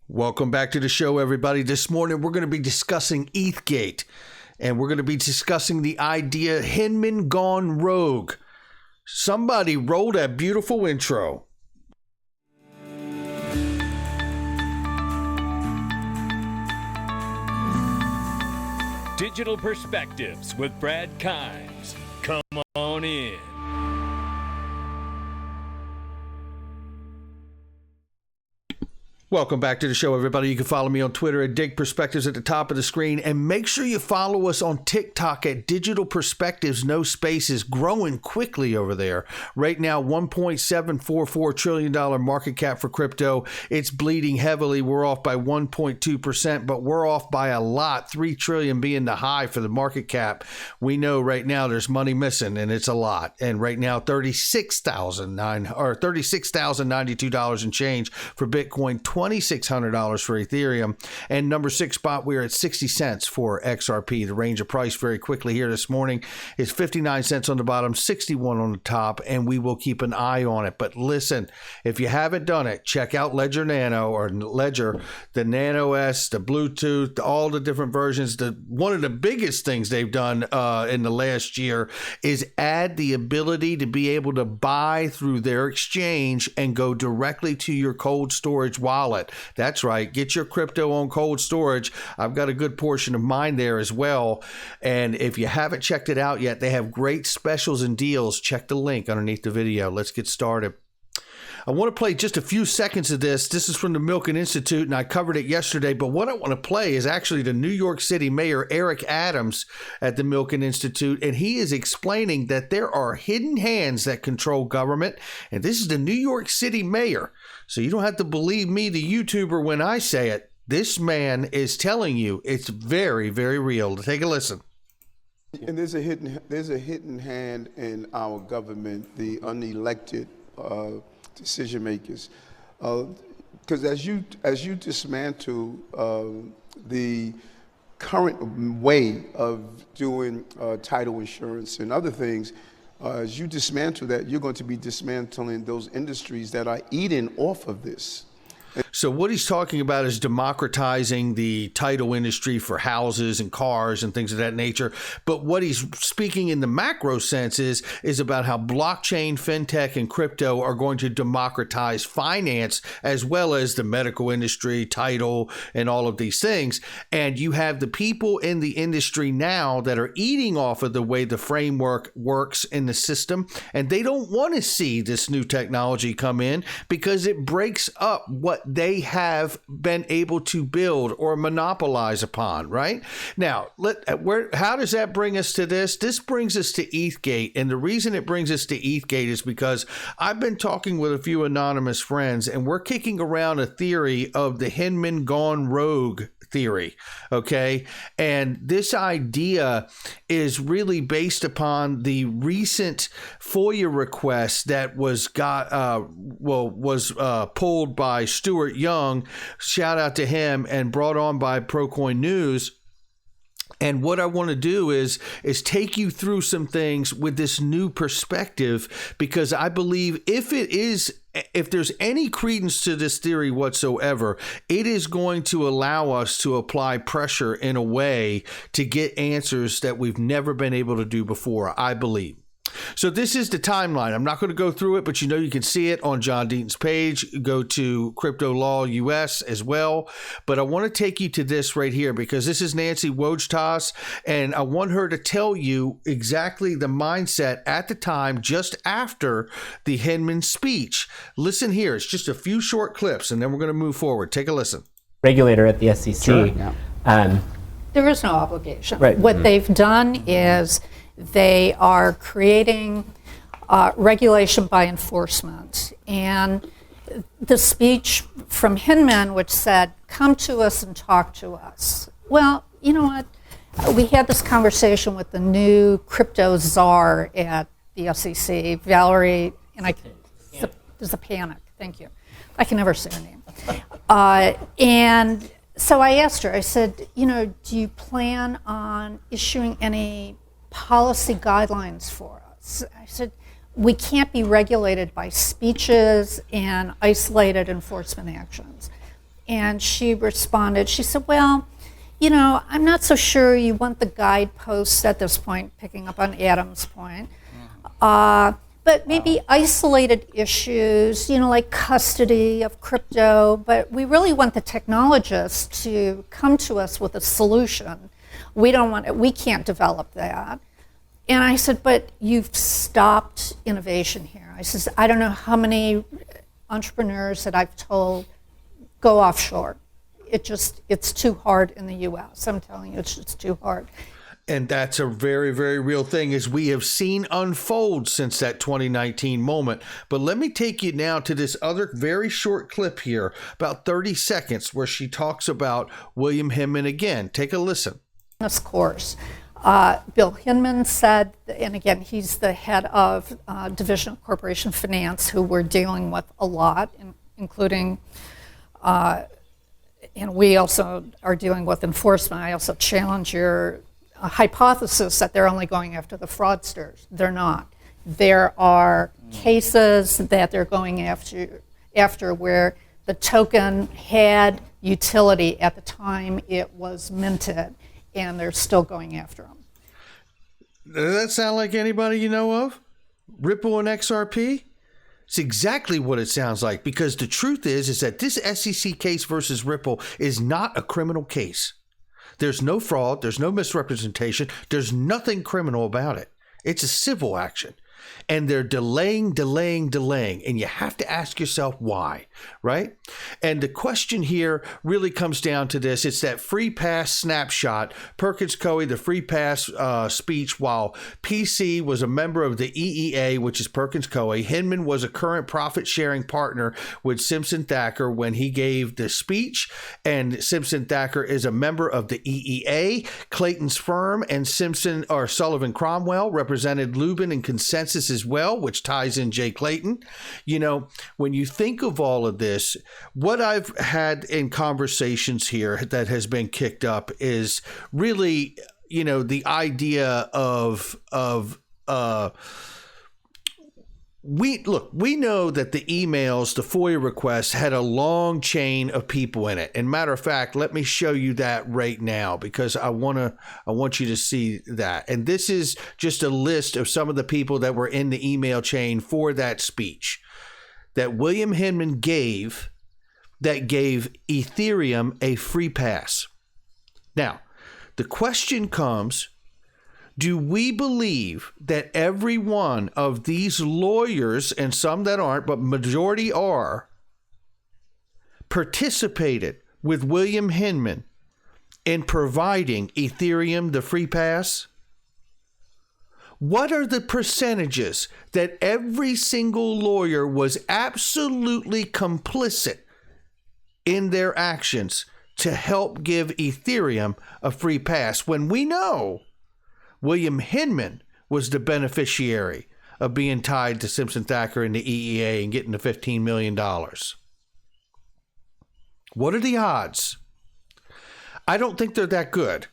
Welcome back to the show, everybody. This morning, we're going to be discussing ETHgate, and we're going to be discussing the idea Hinman gone rogue. Somebody roll that beautiful intro. Digital Perspectives with Brad Kimes. Come on in. Welcome back to the show, everybody. You can follow me on Twitter at Dig Perspectives at the top of the screen. And make sure you follow us on TikTok at Digital Perspectives, no spaces, growing quickly over there. Right now, $1.744 trillion market cap for crypto. It's bleeding heavily. We're off by 1.2%, but we're off by a lot, 3 trillion being the high for the market cap. We know right now there's money missing, and it's a lot. And right now, $36,092 and change for Bitcoin, $2,600 for Ethereum, and number 6 spot, we're at 60 cents for XRP. The range of price very quickly here this morning is 59 cents on the bottom, 61 on the top, and we will keep an eye on it. But listen, if you haven't done it, check out Ledger Nano or Ledger, the Nano S, the Bluetooth, all the different versions. One of the biggest things they've done in the last year is add the ability to be able to buy through their exchange and go directly to your cold storage wallet. That's right. Get your crypto on cold storage. I've got a good portion of mine there as well. And if you haven't checked it out yet, they have great specials and deals. Check the link underneath the video. Let's get started. I want to play just a few seconds of this. This is from the Milken Institute, and I covered it yesterday. But what I want to play is actually the New York City Mayor, Eric Adams, at the Milken Institute. And he is explaining that there are hidden hands that control government. And this is the New York City Mayor. So you don't have to believe me, the YouTuber, when I say it. This man is telling you it's very, very real. Take a listen. And there's a hidden hand in our government, the unelected decision makers, because as you dismantle the current way of doing title insurance and other things, as you dismantle that, you're going to be dismantling those industries that are eating off of this. So what he's talking about is democratizing the title industry for houses and cars and things of that nature. But what he's speaking in the macro sense is about how blockchain, fintech, and crypto are going to democratize finance as well as the medical industry, title, and all of these things. And you have the people in the industry now that are eating off of the way the framework works in the system. And they don't want to see this new technology come in because it breaks up what they have been able to build or monopolize upon, right? Now, how does that bring us to this? This brings us to ETHgate. And the reason it brings us to ETHgate is because I've been talking with a few anonymous friends, and we're kicking around a theory of the Hinman gone rogue theory, okay? And this idea is really based upon the recent FOIA request that was pulled by Stuart Young, shout out to him, and brought on by Procoin News. And what I want to do is take you through some things with this new perspective, because I believe if there's any credence to this theory whatsoever, it is going to allow us to apply pressure in a way to get answers that we've never been able to do before, I believe. So this is the timeline. I'm not going to go through it, but you can see it on John Deaton's page. Go to Crypto Law US as well. But I want to take you to this right here because this is Nancy Wujcitas, and I want her to tell you exactly the mindset at the time just after the Hinman speech. Listen here. It's just a few short clips, and then we're going to move forward. Take a listen. Regulator at the SEC. Sure, yeah. There is no obligation. Right. What they've done is they are creating regulation by enforcement. And the speech from Hinman, which said, come to us and talk to us. Well, you know what? We had this conversation with the new crypto czar at the SEC, Valerie, and there's a panic, thank you. I can never say her name. And so I asked her, I said, do you plan on issuing any policy guidelines for us? I said, we can't be regulated by speeches and isolated enforcement actions. And she responded, she said, well, you know, I'm not so sure you want the guideposts at this point, picking up on Adam's point, but maybe isolated issues, you know, like custody of crypto, but we really want the technologists to come to us with a solution. We can't develop that. And I said, but you've stopped innovation here. I said, I don't know how many entrepreneurs that I've told go offshore. It's too hard in the US. I'm telling you, it's just too hard. And that's a very, very real thing, as we have seen unfold since that 2019 moment. But let me take you now to this other very short clip here, about 30 seconds, where she talks about William Hinman again. Take a listen. This course, Bill Hinman said, and again, he's the head of Division of Corporation Finance, who we're dealing with a lot, including, and we also are dealing with enforcement. I also challenge your hypothesis that they're only going after the fraudsters. They're not. There are cases that they're going after where the token had utility at the time it was minted, and they're still going after them. Does that sound like anybody you know of? Ripple and XRP? It's exactly what it sounds like, because the truth is that this SEC case versus Ripple is not a criminal case. There's no fraud. There's no misrepresentation. There's nothing criminal about it. It's a civil action. And they're delaying. And you have to ask yourself why, right? And the question here really comes down to this. It's that free pass snapshot. Perkins Coie, the free pass speech, while PC was a member of the EEA, which is Perkins Coie. Hinman was a current profit-sharing partner with Simpson Thacker when he gave the speech. And Simpson Thacker is a member of the EEA. Clayton's firm and Sullivan Cromwell represented Lubin and Consensus as well, which ties in Jay Clayton. You know, when you think of all of this, what I've had in conversations here that has been kicked up is really, you know, the idea of we know that the emails, the FOIA requests had a long chain of people in it. And matter of fact, let me show you that right now, because I want you to see that. And this is just a list of some of the people that were in the email chain for that speech that William Hinman gave, that gave Ethereum a free pass. Now, the question comes, do we believe that every one of these lawyers, and some that aren't, but majority are, participated with William Hinman in providing Ethereum the free pass? What are the percentages that every single lawyer was absolutely complicit in their actions to help give Ethereum a free pass, when we know William Hinman was the beneficiary of being tied to Simpson Thacker and the EEA and getting the $15 million? What are the odds? I don't think they're that good.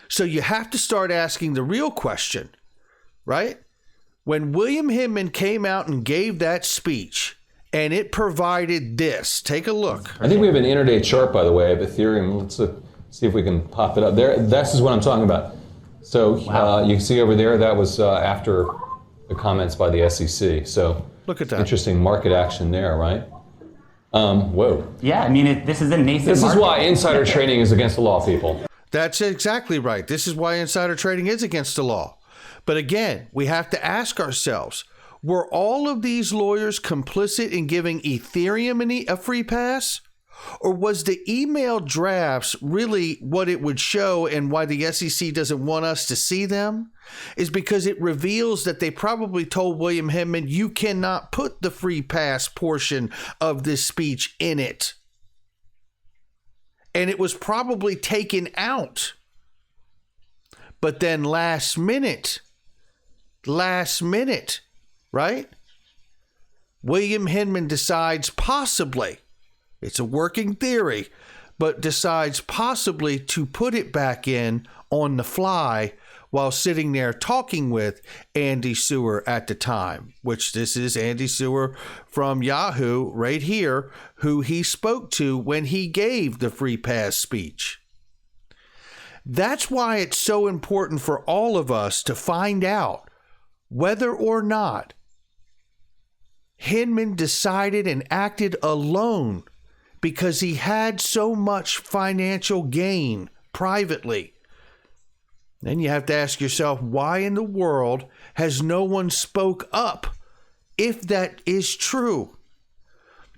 So you have to start asking the real question, right? When William Hinman came out and gave that speech, and it provided this, take a look. I think we have an intraday chart, by the way, of Ethereum. Let's see if we can pop it up there. This is what I'm talking about. So you can see over there, that was after the comments by the SEC. So look at that. Interesting market action there, right? Whoa. Yeah, I mean, this is a nascent This market. is why insider trading is against the law, people. That's exactly right. This is why insider trading is against the law. But again, we have to ask ourselves, were all of these lawyers complicit in giving Ethereum a free pass? Or was the email drafts really what it would show, and why the SEC doesn't want us to see them is because it reveals that they probably told William Hinman, you cannot put the free pass portion of this speech in it. And it was probably taken out. But then last minute, right? William Hinman decides possibly, it's a working theory, but decides possibly to put it back in on the fly while sitting there talking with Andy Sewer at the time, which this is Andy Sewer from Yahoo right here, who he spoke to when he gave the free pass speech. That's why it's so important for all of us to find out whether or not Hinman decided and acted alone because he had so much financial gain privately. Then you have to ask yourself, why in the world has no one spoke up if that is true?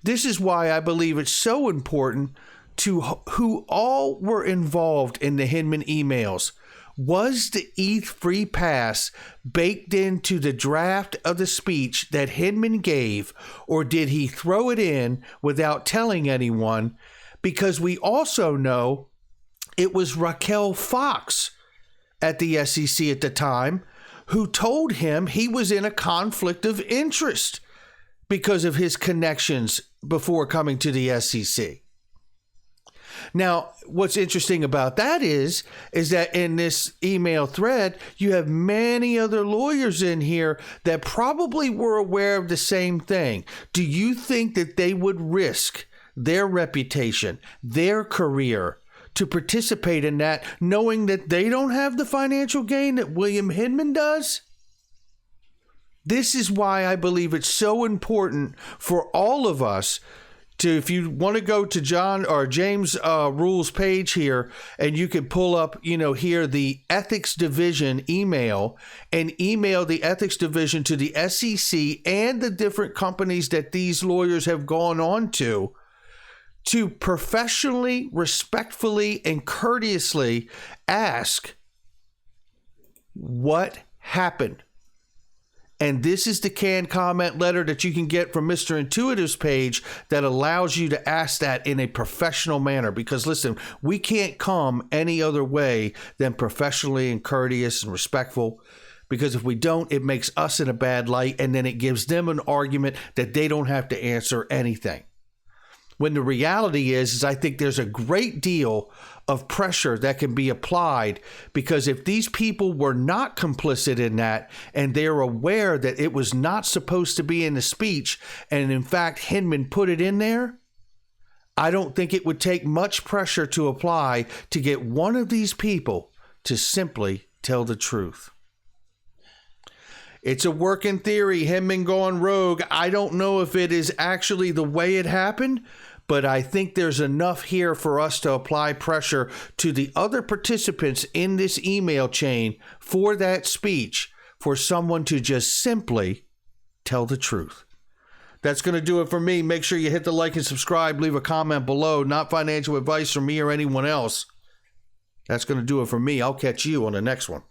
This is why I believe it's so important to who all were involved in the Hinman emails. Was the ETH free pass baked into the draft of the speech that Hinman gave, or did he throw it in without telling anyone? Because we also know it was Raquel Fox at the SEC at the time who told him he was in a conflict of interest because of his connections before coming to the SEC. Now, what's interesting about that is that in this email thread, you have many other lawyers in here that probably were aware of the same thing. Do you think that they would risk their reputation, their career, to participate in that, knowing that they don't have the financial gain that William Hinman does? This is why I believe it's so important for all of us to, if you want to go to John or James Rule's page here, and you can pull up, here the ethics division email, and email the ethics division to the SEC and the different companies that these lawyers have gone on to professionally, respectfully, and courteously ask what happened. And this is the canned comment letter that you can get from Mr. Intuitive's page that allows you to ask that in a professional manner. Because listen, we can't come any other way than professionally and courteous and respectful. Because if we don't, it makes us in a bad light, and then it gives them an argument that they don't have to answer anything. When the reality is I think there's a great deal of pressure that can be applied, because if these people were not complicit in that and they're aware that it was not supposed to be in the speech, and in fact Hinman put it in there, I don't think it would take much pressure to apply to get one of these people to simply tell the truth. It's a working theory, Hinman going rogue. I don't know if it is actually the way it happened, but I think there's enough here for us to apply pressure to the other participants in this email chain for that speech, for someone to just simply tell the truth. That's going to do it for me. Make sure you hit the like and subscribe. Leave a comment below. Not financial advice from me or anyone else. That's going to do it for me. I'll catch you on the next one.